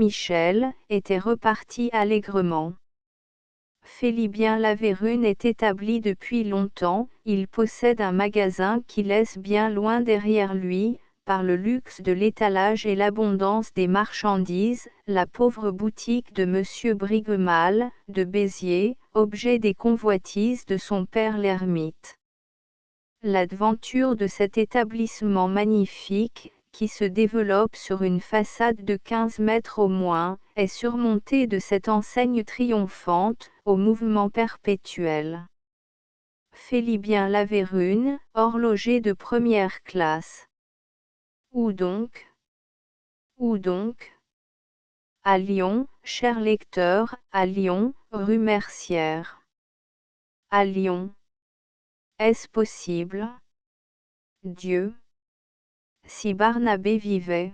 Michel, était reparti allègrement. Félibien Lavérune est établi depuis longtemps, il possède un magasin qui laisse bien loin derrière lui, par le luxe de l'étalage et l'abondance des marchandises, la pauvre boutique de Monsieur Briguemal, de Béziers, objet des convoitises de son père l'ermite. L'aventure de cet établissement magnifique, qui se développe sur une façade de 15 mètres au moins, est surmontée de cette enseigne triomphante, au mouvement perpétuel. Félibien Lavérune, horloger de première classe. Où donc? Où donc? À Lyon, cher lecteur, à Lyon, rue Mercière. À Lyon. Est-ce possible? Dieu! Si Barnabé vivait.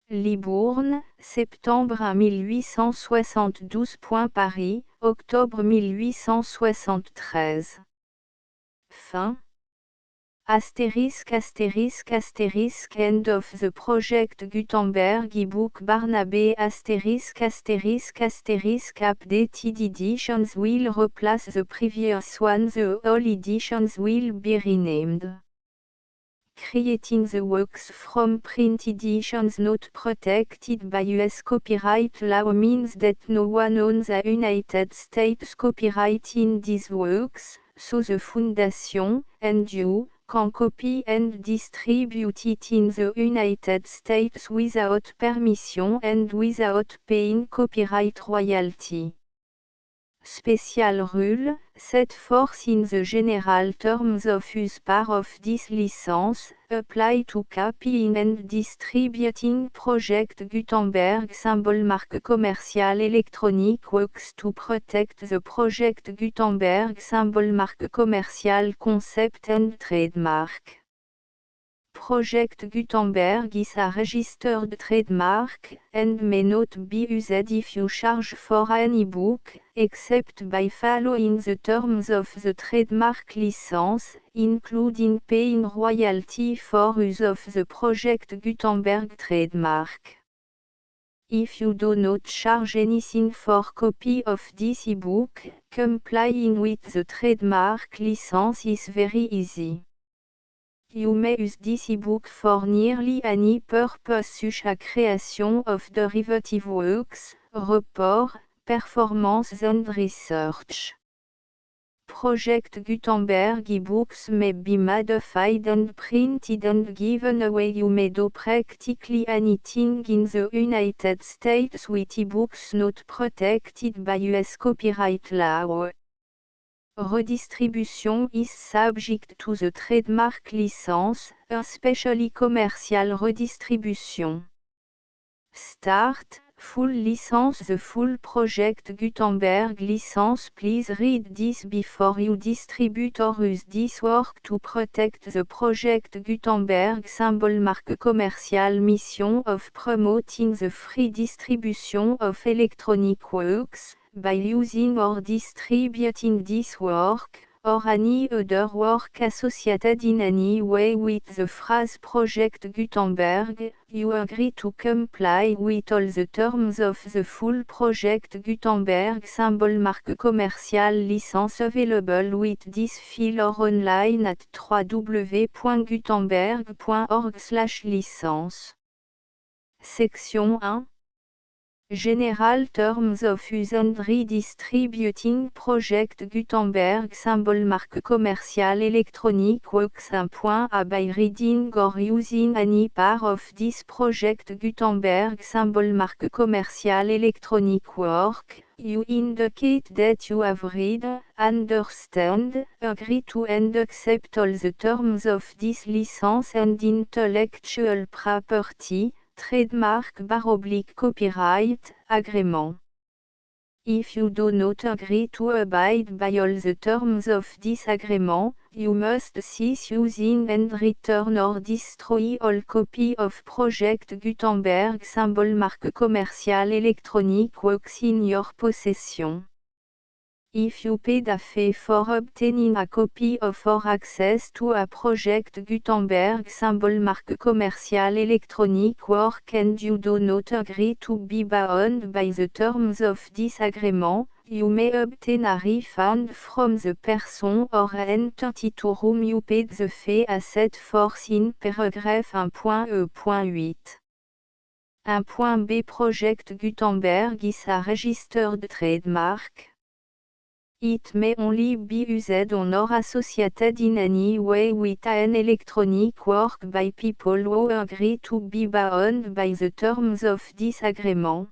Libourne, septembre 1872. Paris, octobre 1873. Fin. Astérisque astérisque astérisque end of the project Gutenberg ebook Barnabé astérisque astérisque astérisque updated editions will replace the previous one, the all editions will be renamed. Creating the works from print editions not protected by US copyright law means that no one owns a United States copyright in these works, so the Foundation, and you, can copy and distribute it in the United States without permission and without paying copyright royalty. Special rule, set forth in the general terms of use part of this license, apply to copying and distributing Project Gutenberg symbol marque commercial electronic works to protect the Project Gutenberg symbol marque commercial concept and trademark. Project Gutenberg is a registered trademark, and may not be used if you charge for an e-book, except by following the terms of the trademark license, including paying royalty for use of the Project Gutenberg trademark. If you do not charge anything for copy of this e-book, complying with the trademark license is very easy. You may use this ebook for nearly any purpose such as creation of derivative works, report, performance and research. Project Gutenberg ebooks may be modified and printed and given away. You may do practically anything in the United States with ebooks not protected by US copyright law. Redistribution is subject to the trademark license, especially commercial redistribution. Start, full license. The full Project Gutenberg license. Please read this before you distribute or use this work to protect the Project Gutenberg symbol marque commercial. Mission of promoting the free distribution of electronic works, by using or distributing this work, or any other work associated in any way with the phrase Project Gutenberg, you agree to comply with all the terms of the full Project Gutenberg symbol marque commercial license available with this file or online at www.gutenberg.org/licence. Section 1. General Terms of Use and Redistributing Project Gutenberg symbol marque commercial electronic works. 1.a By reading or using any part of this Project Gutenberg symbol marque commercial electronic work, you indicate that you have read, understand, agree to and accept all the terms of this license and intellectual property, trademark / copyright, agreement. If you do not agree to abide by all the terms of this agreement, you must cease using and return or destroy all copy of Project Gutenberg symbol marque commercial electronic works in your possession. If you paid a fee for obtaining a copy of or access to a project Gutenberg symbol marque commercial electronic work and you do not agree to be bound by the terms of this agreement, you may obtain a refund from the person or entity to whom you paid the fee as set forth in paragraph 1.e.8. 1.b Project Gutenberg is a registered trademark. It may only be used on or associated in any way with an electronic work by people who agree to be bound by the terms of this agreement.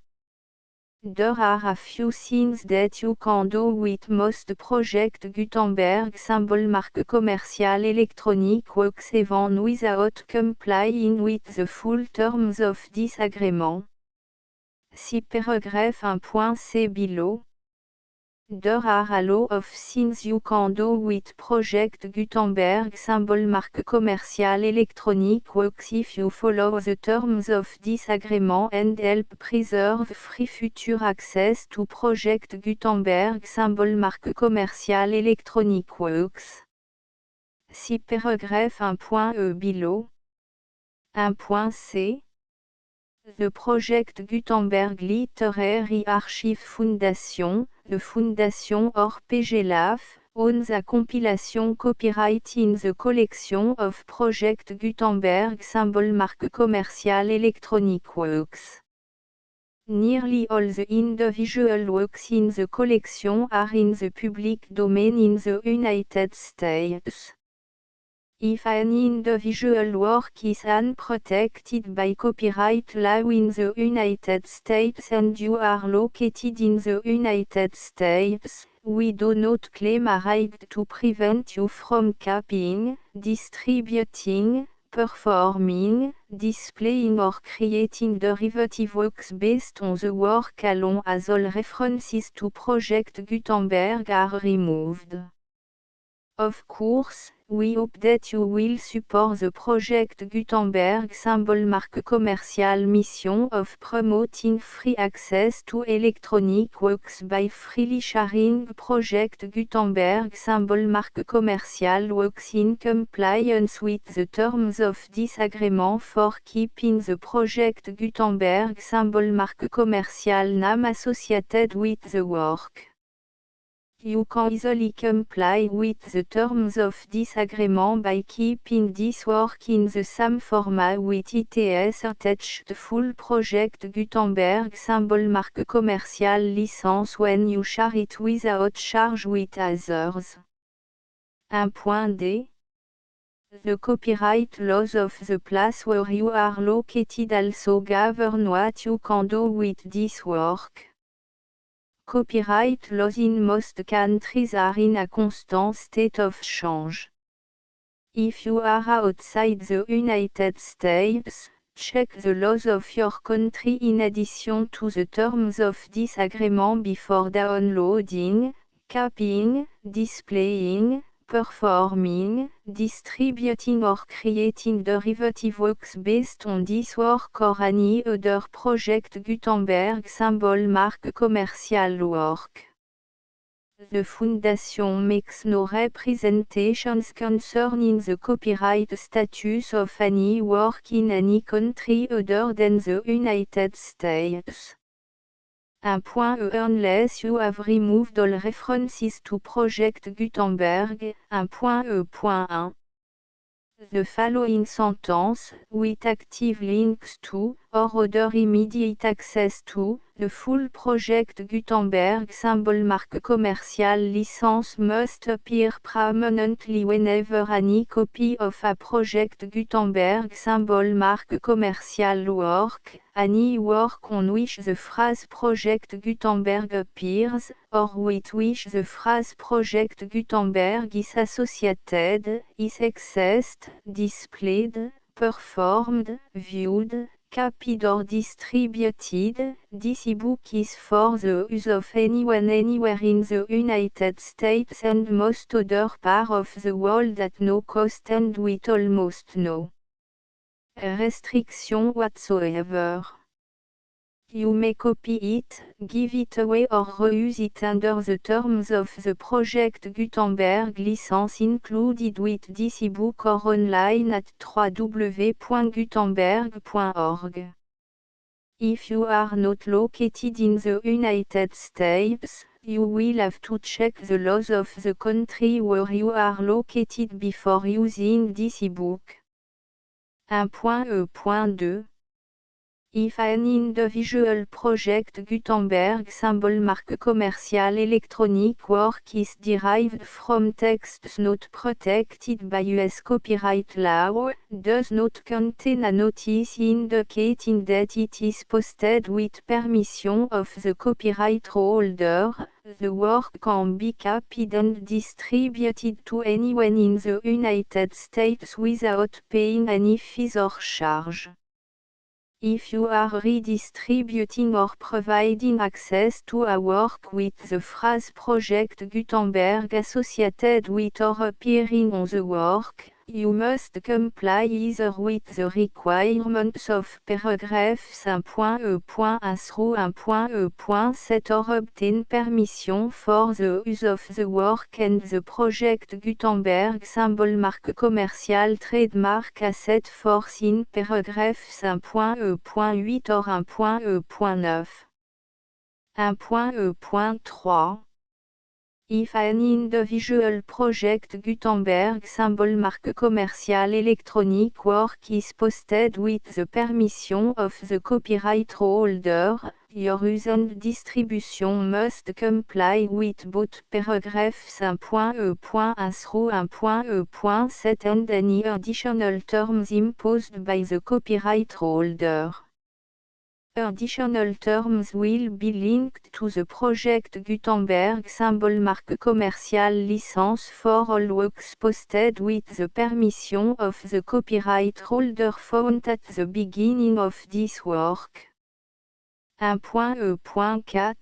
There are a few things that you can do with most Project Gutenberg symbol marque commercial electronic works even without complying with the full terms of this agreement. See paragraph 1.c below. There are a lot of things you can do with Project Gutenberg symbol marque commercial electronic works if you follow the terms of this agreement and help preserve free future access to Project Gutenberg symbol marque commercial electronic works. See paragraph 1.e below. 1.c The Project Gutenberg Literary Archive Foundation, the Foundation or PGLAF, owns a compilation copyright in the collection of Project Gutenberg symbol marque commercial electronic works. Nearly all the individual works in the collection are in the public domain in the United States. If an individual work is unprotected by copyright law in the United States and you are located in the United States, we do not claim a right to prevent you from copying, distributing, performing, displaying or creating derivative works based on the work alone as all references to Project Gutenberg are removed. Of course, we hope that you will support the Project Gutenberg symbol marque commercial mission of promoting free access to electronic works by freely sharing Project Gutenberg symbol marque commercial works in compliance with the terms of this agreement for keeping the Project Gutenberg symbol marque commercial name associated with the work. You can easily comply with the terms of this agreement by keeping this work in the same format with its attached full Project Gutenberg symbol marque commercial license when you share it without charge with others. 1.d The copyright laws of the place where you are located also govern what you can do with this work. Copyright laws in most countries are in a constant state of change. If you are outside the United States, check the laws of your country in addition to the terms of this agreement before downloading, copying, displaying, performing, distributing or creating derivative works based on this work or any other Project Gutenberg symbol marque commercial work. The Foundation makes no representations concerning the copyright status of any work in any country other than the United States. 1.e Unless you have removed all references to Project Gutenberg, 1.e.1. The following sentence, with active links to, or other immediate access to, the full Project Gutenberg symbol marque commercial license must appear prominently whenever any copy of a Project Gutenberg symbol marque commercial work, any work on which the phrase Project Gutenberg appears, or with which the phrase Project Gutenberg is associated, is accessed, displayed, performed, viewed, copied or distributed. This ebook is for the use of anyone anywhere in the United States and most other parts of the world at no cost and with almost no restriction whatsoever. You may copy it, give it away or reuse it under the terms of the project Gutenberg license included with this ebook or online at www.gutenberg.org. If you are not located in the United States, you will have to check the laws of the country where you are located before using this ebook. 1.E.2 If an individual project Gutenberg symbol marque commerciale electronic work is derived from texts not protected by US copyright law, does not contain a notice indicating that it is posted with permission of the copyright holder, the work can be copied and distributed to anyone in the United States without paying any fees or charge. If you are redistributing or providing access to a work with the phrase Project Gutenberg associated with or appearing on the work, you must comply either with the requirements of paragraphs 1.E.1 through 1.E.7 or obtain permission for the use of the work and the Project Gutenberg symbol marque commerciale trademark asset force in paragraphs 1.E.8 or 1.E.9. 1.E.3 If an individual project Gutenberg symbol marque commerciale electronic work is posted with the permission of the copyright holder, your use and distribution must comply with both paragraphs 1.E.1 through 1.E.7 and any additional terms imposed by the copyright holder. Additional terms will be linked to the Project Gutenberg symbol marque commerciale license for all works posted with the permission of the copyright holder found at the beginning of this work. 1.E.4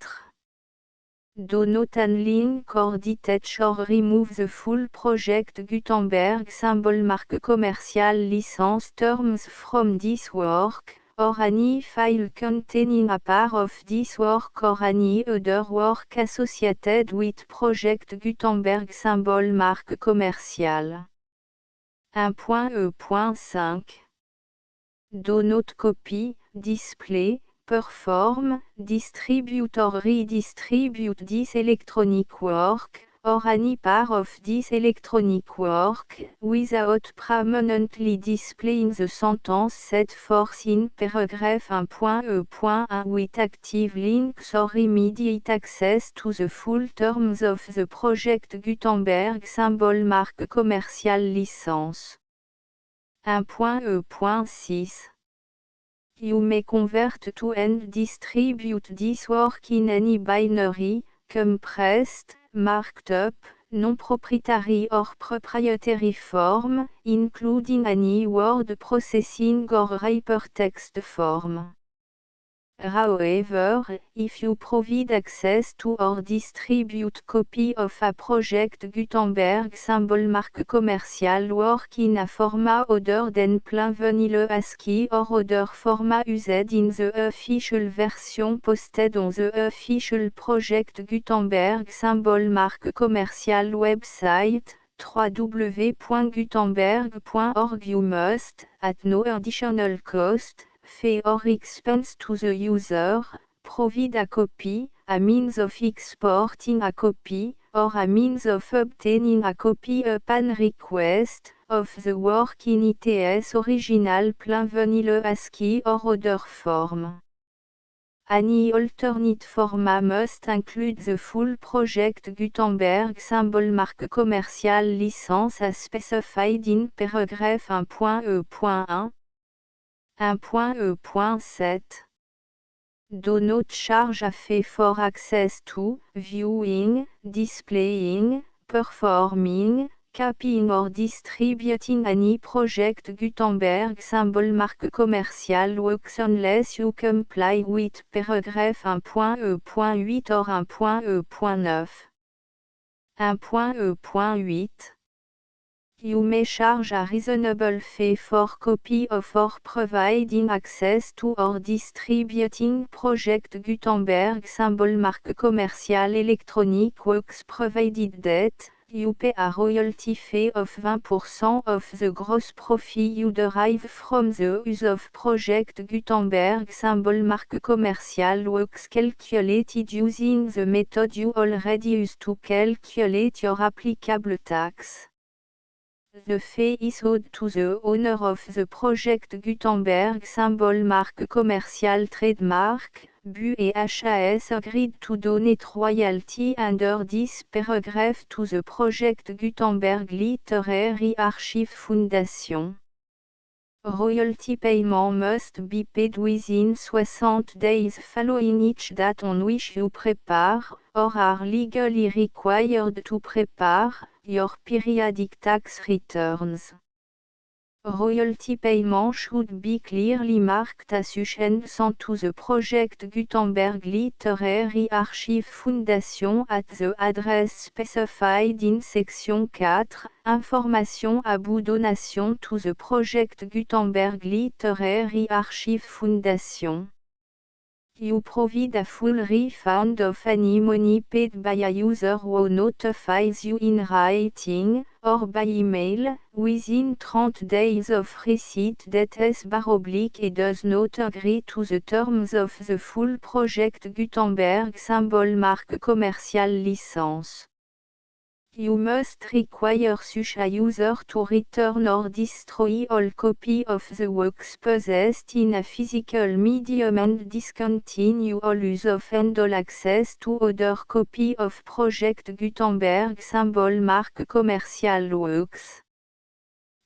Do not unlink or detach or remove the full Project Gutenberg symbol marque commerciale license terms from this work, or any file containing a part of this work or any other work associated with Project Gutenberg symbol marque commerciale. 1.E.5 Do not copy, display, perform, distribute or redistribute this electronic work, or any part of this electronic work, without permanently displaying the sentence set forth in paragraph 1.E.1 with active links or immediate access to the full terms of the Project Gutenberg symbol marque commerciale license. 1.E.6 You may convert to and distribute this work in any binary, compressed, marked up, non-proprietary or proprietary form, including any word processing or hypertext form. However, if you provide access to or distribute copy of a Project Gutenberg symbol marque commerciale work in a format other than plain vanilla ASCII or other format used in the official version posted on the official Project Gutenberg symbol marque commerciale website, www.gutenberg.org you must, at no additional cost, fee or expense to the user, provide a copy, a means of exporting a copy, or a means of obtaining a copy upon request, of the work in its original plain vanilla ASCII or other form. Any alternate format must include the full Project Gutenberg symbol marque commerciale license as specified in paragraph 1.E.1. 1.E.7 Do not charge a fee for access to, viewing, displaying, performing, copying or distributing any Project Gutenberg symbol marque commerciale works unless you comply with paragraph 1.E.8 or 1.E.9. 1.E.8 You may charge a reasonable fee for copy of or providing access to or distributing Project Gutenberg symbol marque commerciale electronic works provided that you pay a royalty fee of 20% of the gross profit you derive from the use of Project Gutenberg symbol marque commerciale works calculated using the method you already use to calculate your applicable tax. The fee is owed to the owner of the Project Gutenberg symbol marque commerciale trademark. BU et HAS agreed to donate royalty under this paragraph to the Project Gutenberg Literary Archive Foundation. Royalty payment must be paid within 60 days following each date on which you prepare, or are legally required to prepare, your periodic tax returns. Royalty payment should be clearly marked association to the Project Gutenberg Literary Archive Foundation at the address specified in section 4, Information about donation to the Project Gutenberg Literary Archive Foundation. You provide a full refund of any money paid by a user who notifies you in writing, or by email, within 30 days of receipt that S/et does not agree to the terms of the full Project Gutenberg symbol marque commerciale license. You must require such a user to return or destroy all copy of the works possessed in a physical medium and discontinue all use of and all access to other copy of Project Gutenberg symbol marque commerciale works.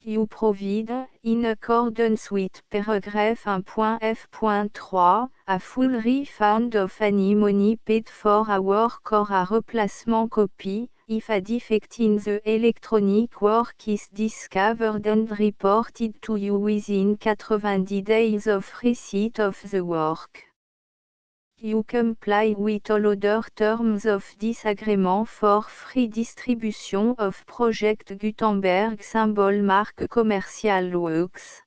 You provide, in accordance with paragraph 1.f.3, a full refund of any money paid for a work or a replacement copy, if a defect in the electronic work is discovered and reported to you within 90 days of receipt of the work. You comply with all other terms of this agreement for free distribution of Project Gutenberg symbol marque commerciale works.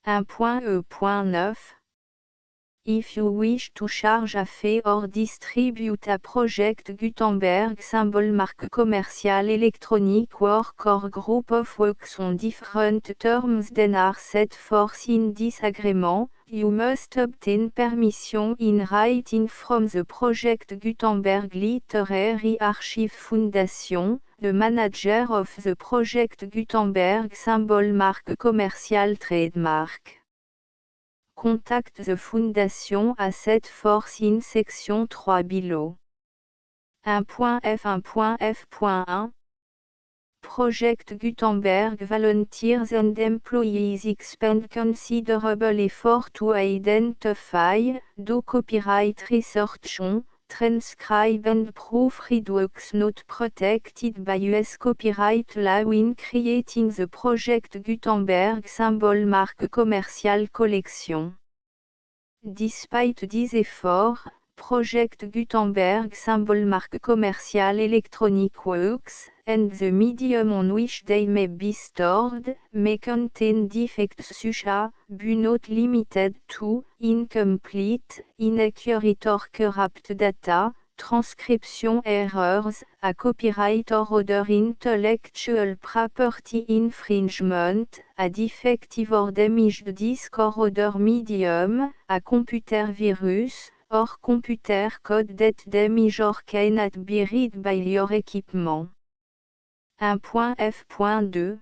1.e.9 If you wish to charge a fee or distribute a Project Gutenberg symbol marque commerciale electronic work or group of works on different terms than are set forth in this agreement, you must obtain permission in writing from the Project Gutenberg Literary Archive Foundation, the manager of the Project Gutenberg symbol marque commerciale trademark. Contact the Foundation as set forth in section 3 below. 1.f1.f.1 Project Gutenberg volunteers and employees expend considerable effort to identify, do copyright research on, transcribe and proofread works not protected by US copyright law in creating the Project Gutenberg symbol marque commerciale collection. Despite these efforts, Project Gutenberg symbol marque commerciale electronic works, and the medium on which they may be stored, may contain defects such as, but not limited to, incomplete, inaccurate or corrupt data, transcription errors, a copyright or other intellectual property infringement, a defective or damaged disk or other medium, a computer virus, or computer code that damage or cannot be read by your equipment. 1.f.2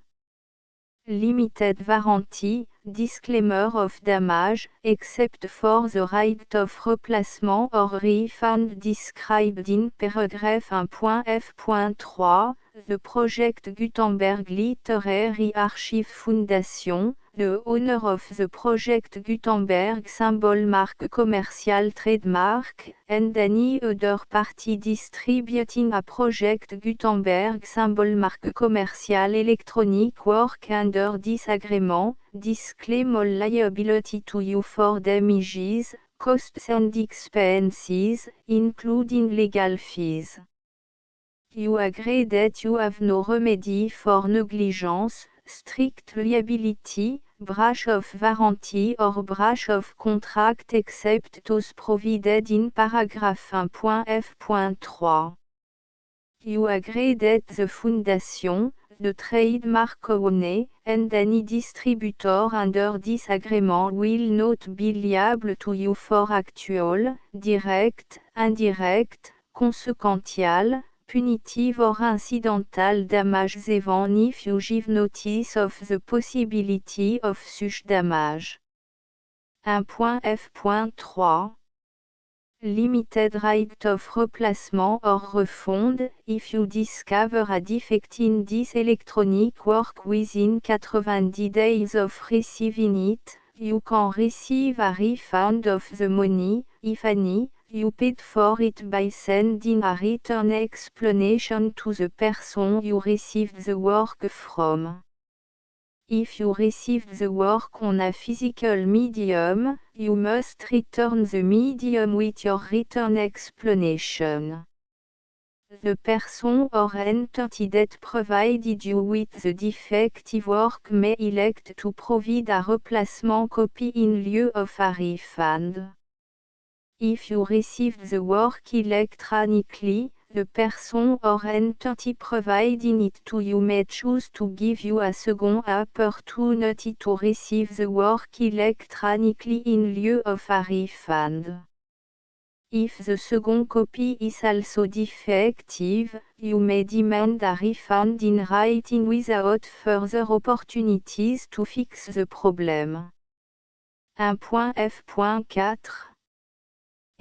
Limited warranty, disclaimer of damage, except for the right of replacement or refund described in paragraph 1.f.3, the Project Gutenberg Literary Archive Foundation, the owner of the Project Gutenberg symbol marque commerciale trademark, and any other party distributing a Project Gutenberg symbol marque commerciale electronic work under this agreement, disclaim all liability to you for damages, costs and expenses, including legal fees. You agree that you have no remedy for negligence, strict liability, breach of warranty or breach of contract except those provided in paragraph 1.f.3. You agree that the foundation, the trademark owner, and any distributor under this agreement will not be liable to you for actual, direct, indirect, consequential, punitive or incidental damages even if you give notice of the possibility of such damage. 1.f.3 Limited right of replacement or refund, if you discover a defect in this electronic work within 90 days of receiving it, you can receive a refund of the money, if any, you paid for it by sending a written explanation to the person you received the work from. If you received the work on a physical medium, you must return the medium with your written explanation. The person or entity that provided you with the defective work may elect to provide a replacement copy in lieu of a refund. If you received the work electronically, the person or entity providing it to you may choose to give you a second opportunity to receive the work electronically in lieu of a refund. If the second copy is also defective, you may demand a refund in writing without further opportunities to fix the problem. 1.f.4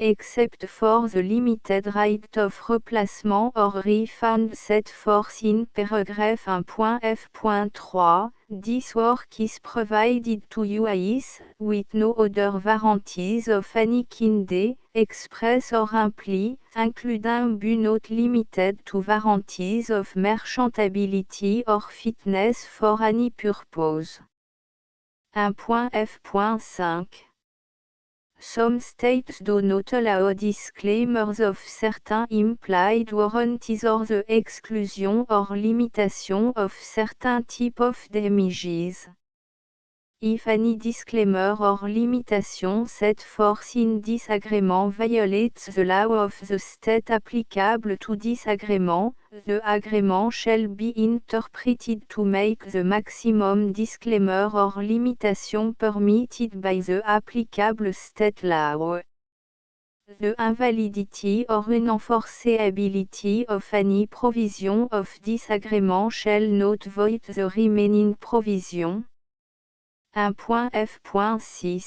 Except for the limited right of replacement or refund set forth in paragraph 1.f.3, this work is provided to you as, with no other warranties of any kind, express or implied, including but not limited to warranties of merchantability or fitness for any purpose. 1.f.5 Some states do not allow disclaimers of certain implied warranties or the exclusion or limitation of certain type of damages. If any disclaimer or limitation set forth in this agreement violates the law of the state applicable to this agreement, the agreement shall be interpreted to make the maximum disclaimer or limitation permitted by the applicable state law. The invalidity or unenforceability of any provision of this agreement shall not void the remaining provision. 1.f.6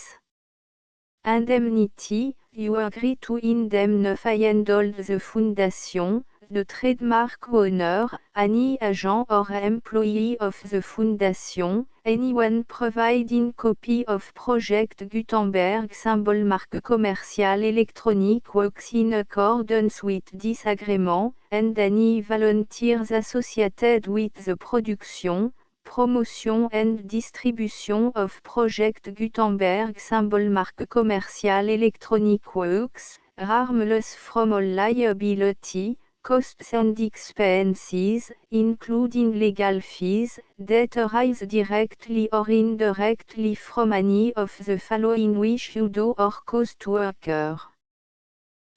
Indemnity, you agree to indemnify and hold the foundation, the trademark owner, any agent or employee of the foundation, anyone providing copy of Project Gutenberg symbol marque commercial electronic works in accordance with this agreement, and any volunteers associated with the production, promotion and distribution of Project Gutenberg symbol marque commercial electronic works, harmless from all liability, costs and expenses, including legal fees, that arise directly or indirectly from any of the following which you do or cause to occur.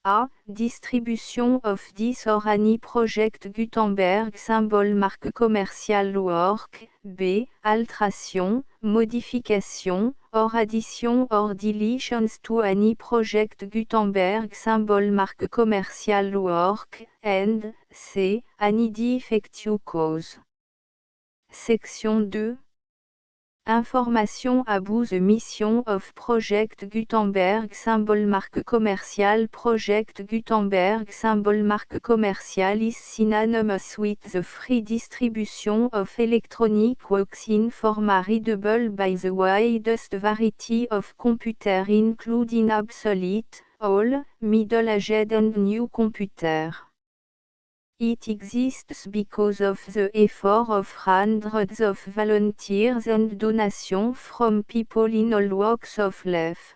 A. Distribution of this or any Project Gutenberg symbol marque commercial work. B. Alteration, modification, or addition or deletions to any Project Gutenberg symbol marque commercial work. And C. Any defect you cause. Section 2. Information about the mission of Project Gutenberg symbol marque commercial. Project Gutenberg symbol marque commercial is synonymous with the free distribution of electronic works in format readable by the widest variety of computers including obsolete, old, middle-aged and new computers. It exists because of the effort of hundreds of volunteers and donations from people in all walks of life.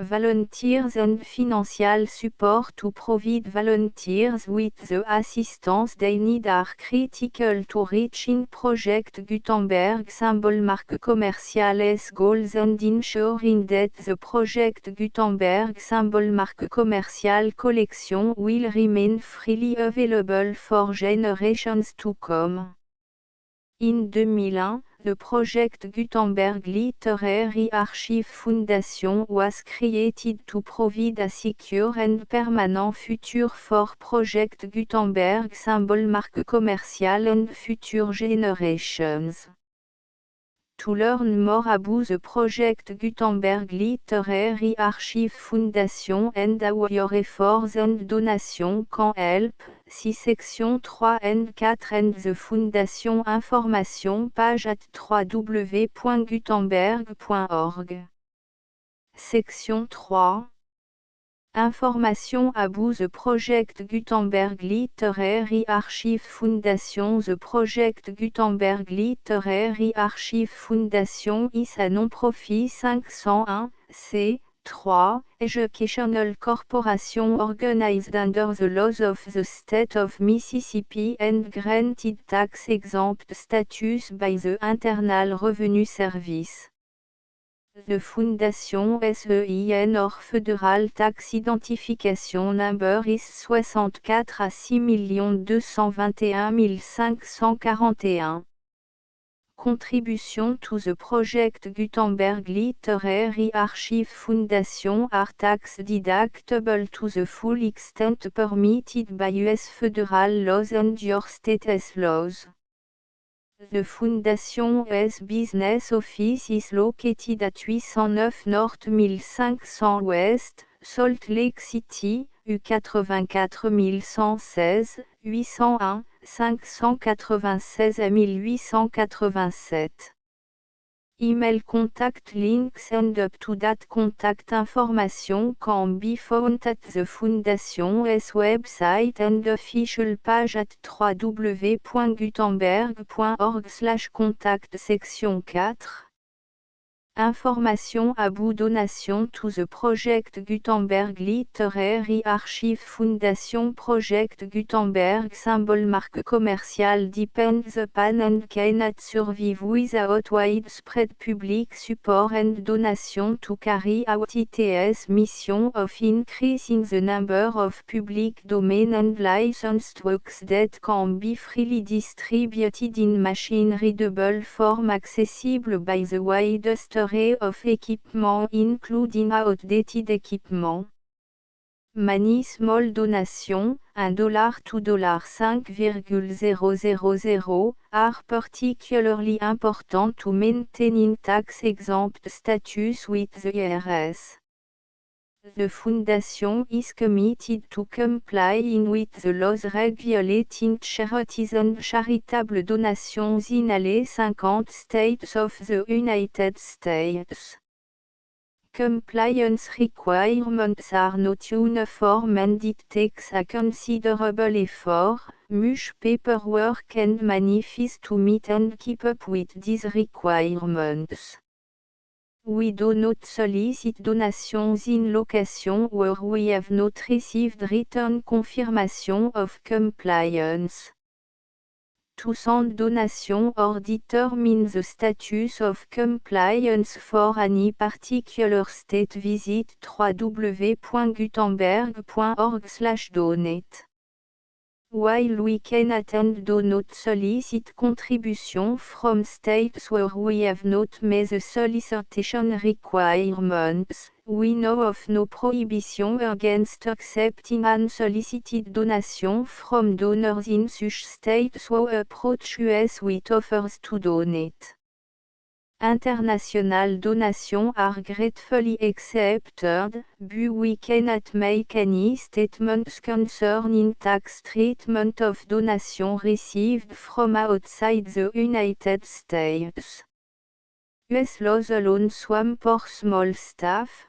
Volunteers and financial support to provide volunteers with the assistance they need are critical to reaching Project Gutenberg symbol marque commerciales goals and ensuring that the Project Gutenberg symbol marque commercial collection will remain freely available for generations to come. In 2001, the Project Gutenberg Literary Archive Foundation was created to provide a secure and permanent future for Project Gutenberg symbol marque commercial and future generations. To learn more about the Project Gutenberg Literary Archive Foundation and how your efforts and donations can help, see section 3 and 4 and the Foundation information page at www.gutenberg.org. Section 3. Information about the Project Gutenberg Literary Archive Foundation. The Project Gutenberg Literary Archive Foundation is a non-profit 501(c)(3) educational corporation organized under the laws of the state of Mississippi and granted tax-exempt status by the Internal Revenue Service. The Fondation SEIN or Federal Tax Identification Number is 64 à 6 221 541. Contribution to the Project Gutenberg Literary Archive Foundation are tax deductible to the full extent permitted by U.S. federal laws and your state's laws. The Foundation's business office is located at 809 North 1500 West, Salt Lake City, U84 116, 801, 596 à 1887. Email contact links and up-to-date contact information can be found at the Foundation's website and official page at www.gutenberg.org/contact. Section 4. Information about donation to the Project Gutenberg Literary Archive Foundation. Project Gutenberg symbol marque commercial depends upon and cannot survive without widespread public support and donation to carry out its mission of increasing the number of public domain and licensed works that can be freely distributed in machine-readable form accessible by the widest array of equipment including outdated equipment. Many small donations, $1 to $5,000, are particularly important to maintaining tax-exempt status with the IRS. The Foundation is committed to complying with the laws regulating charities and charitable donations in all 50 states of the United States. Compliance requirements are not uniform and it takes a considerable effort, much paperwork and money fees to meet and keep up with these requirements. We do not solicit donations in locations where we have not received written confirmation of compliance. To send donation or determine the status of compliance for any particular state, visit www.gutenberg.org/donate. While we cannot and do not solicit contribution from states where we have not met the solicitation requirements, we know of no prohibition against accepting unsolicited donation from donors in such states who approach us with offers to donate. International donations are gratefully accepted, but we cannot make any statements concerning tax treatment of donations received from outside the United States. US laws alone swamp for small staff.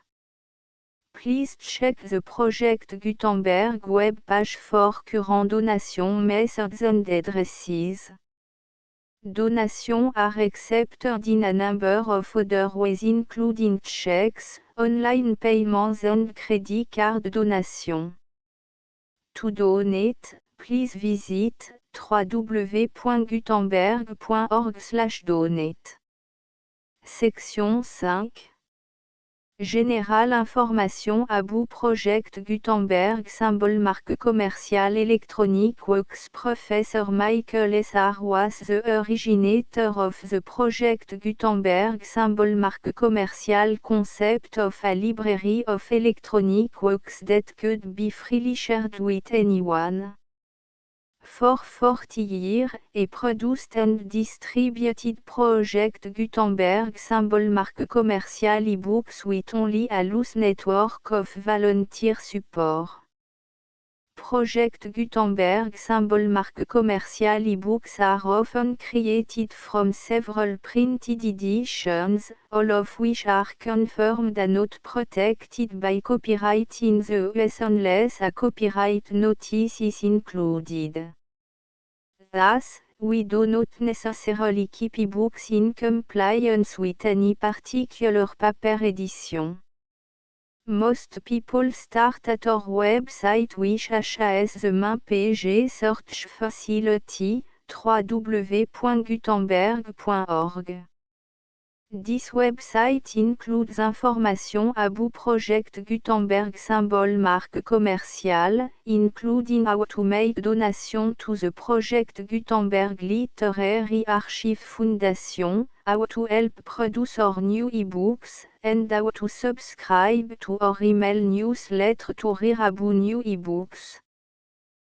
Please check the Project Gutenberg web page for current donation methods and addresses. Donations are accepted in a number of other ways including checks, Online payments and credit card donation. To donate, please visit www.gutenberg.org/donate. Section 5. Général information About Project Gutenberg Symbol marque commerciale électronique Works Professor Michael S.R. was the originator of the project Gutenberg Symbol marque commerciale concept of a library of electronic works that could be freely shared with anyone. For 40 years, a produced and distributed Project Gutenberg symbol marque commercial e-books with only a loose network of volunteer support. Project Gutenberg symbol marque commercial e-books are often created from several printed editions, all of which are confirmed and not protected by copyright in the US unless a copyright notice is included. Thus, we do not necessarily keep ebooks in compliance with any particular paper edition. Most people start at our website which has the main page search facility, www.gutenberg.org. This website includes information about Project Gutenberg symbol marque commerciale, including how to make donation to the Project Gutenberg Literary Archive Foundation, how to help produce our new ebooks, and how to subscribe to our email newsletter to read about new ebooks.